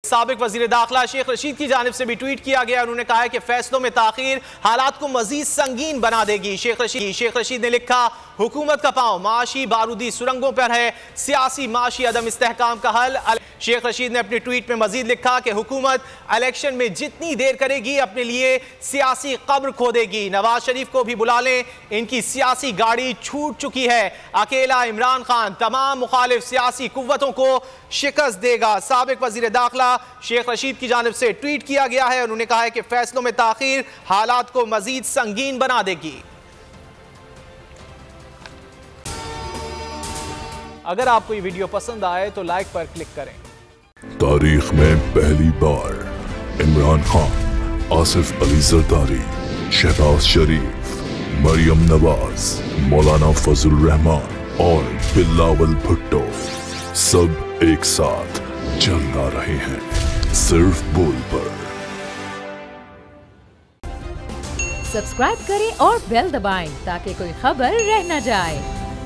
साबिक वजीर दाखिला शेख रशीद की जानिब से भी ट्वीट किया गया। उन्होंने कहा है कि फैसलों में ताखीर हालात को मजीद संगीन बना देगी। शेख रशीद ने लिखा, हुकूमत का पांव माशी बारूदी सुरंगों पर है, सियासी माशी अदम इस्तेहकाम का हल। शेख रशीद ने अपने ट्वीट में मजीद लिखा कि हुकूमत इलेक्शन में जितनी देर करेगी अपने लिए सियासी कब्र खोदेगी। नवाज शरीफ को भी बुला लें, इनकी सियासी गाड़ी छूट चुकी है। अकेला इमरान खान तमाम मुखालिफ सियासी कुव्वतों को शिकस्त देगा। साबिक वजीर दाखिला शेख रशीद की जानिब से ट्वीट किया गया है। उन्होंने कहा है कि फैसलों में ताखीर हालात को मजीद संगीन बना देगी। अगर आपको ये वीडियो पसंद आए तो लाइक पर क्लिक करें। तारीख में पहली बार इमरान खान, आसिफ अली जरदारी, शहबाज शरीफ, मरियम नवाज, मौलाना फजल रहमान और बिलावल भुट्टो सब एक साथ चल आ रहे हैं सिर्फ बोल पर। सब्सक्राइब करें और बेल दबाएं ताकि कोई खबर रह न जाए।